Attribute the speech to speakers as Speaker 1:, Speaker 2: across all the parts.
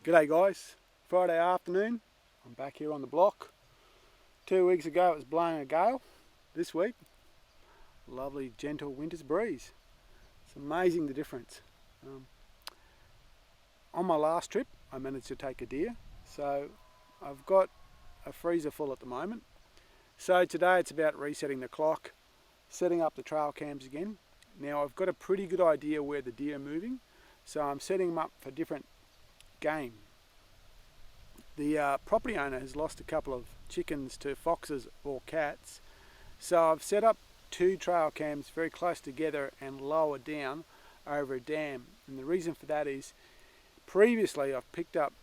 Speaker 1: G'day guys, Friday afternoon, I'm back here on the block. 2 weeks ago it was blowing a gale. This week, lovely gentle winter's breeze. It's amazing the difference. On my last trip I managed to take a deer, so I've got a freezer full at the moment. So today it's about resetting the clock, setting up the trail cams again. Now I've got a pretty good idea where the deer are moving, so I'm setting them up for different game. The property owner has lost a couple of chickens to foxes or cats, so I've set up 2 trail cams very close together and lower down over a dam. And the reason for that is previously I've picked up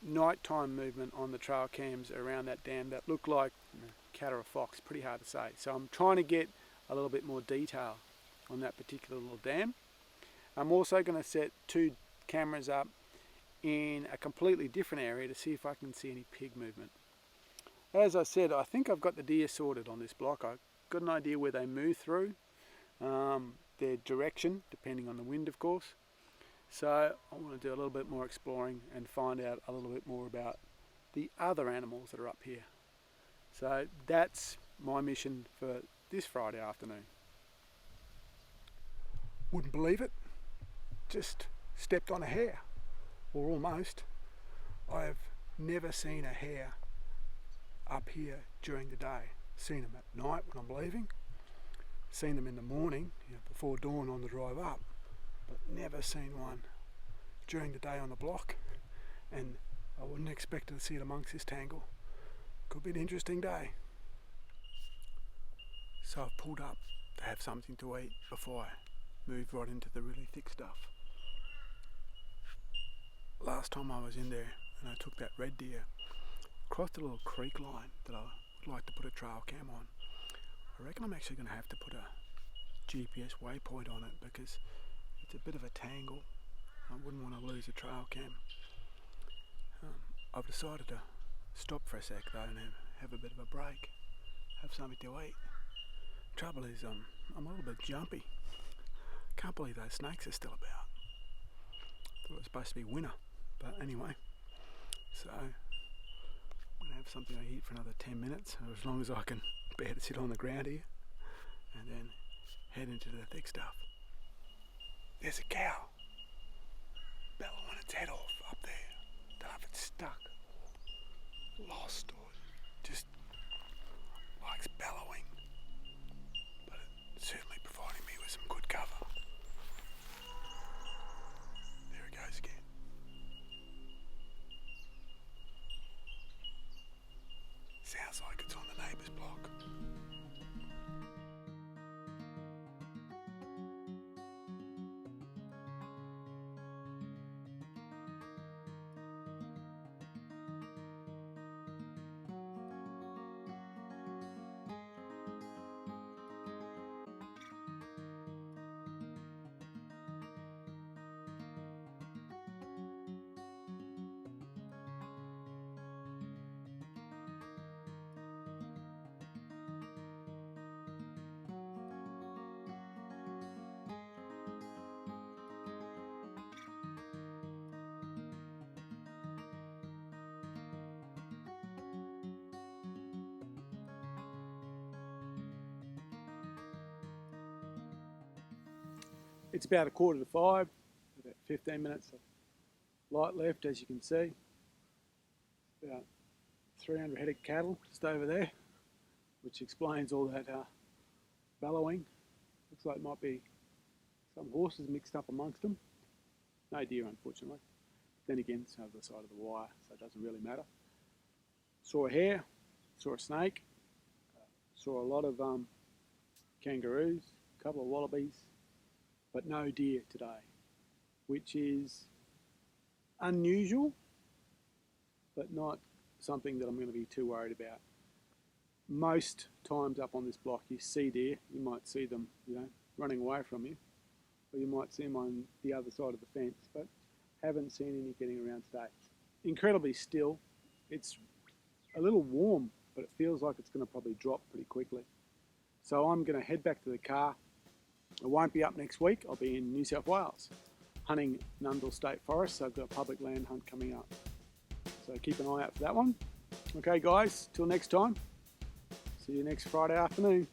Speaker 1: nighttime movement on the trail cams around that dam that looked like a cat or a fox, pretty hard to say. So I'm trying to get a little bit more detail on that particular little dam. I'm also going to set 2 cameras up in a completely different area to see if I can see any pig movement. As I said, I think I've got the deer sorted on this block. I've got an idea where they move through, their direction, depending on the wind of course. So I want to do a little bit more exploring and find out a little bit more about the other animals that are up here. So that's my mission for this Friday afternoon. Wouldn't believe it, just stepped on a hare. Or almost. I've never seen a hare up here during the day. Seen them at night when I'm leaving, seen them in the morning, before dawn on the drive up, but never seen one during the day on the block, and I wouldn't expect to see it amongst this tangle. Could be an interesting day. So I've pulled up to have something to eat before I move right into the really thick stuff. Last time I was in there and I took that red deer, crossed a little creek line that I would like to put a trail cam on. I reckon I'm actually going to have to put a GPS waypoint on it because it's a bit of a tangle. I wouldn't want to lose a trail cam. I've decided to stop for a sec though and have a bit of a break, have something to eat. Trouble is I'm a little bit jumpy. Can't believe those snakes are still about. Thought it was supposed to be winter. But anyway, so I'm going to have something to eat for another 10 minutes, or as long as I can bear to sit on the ground here, and then head into the thick stuff. There's a cow bellowing its head off up there. Don't know if it's stuck, lost, or just likes bellowing, but it's certainly providing me with some good cover. There it goes again. Sounds like it's on the neighbour's block. It's about 4:45, about 15 minutes of light left, as you can see. About 300 head of cattle just over there, which explains all that bellowing. Looks like it might be some horses mixed up amongst them. No deer, unfortunately. Then again, it's over the side of the wire, so it doesn't really matter. Saw a hare, saw a snake, saw a lot of kangaroos, a couple of wallabies, but no deer today, which is unusual, but not something that I'm going to be too worried about. Most times up on this block you see deer, you might see them running away from you, or you might see them on the other side of the fence, but haven't seen any getting around today. Incredibly still. It's a little warm, but it feels like it's going to probably drop pretty quickly. So I'm going to head back to the car. I won't be up next week. I'll be in New South Wales hunting Nundle State Forest, so I've got a public land hunt coming up. So keep an eye out for that one. Okay guys, till next time. See you next Friday afternoon.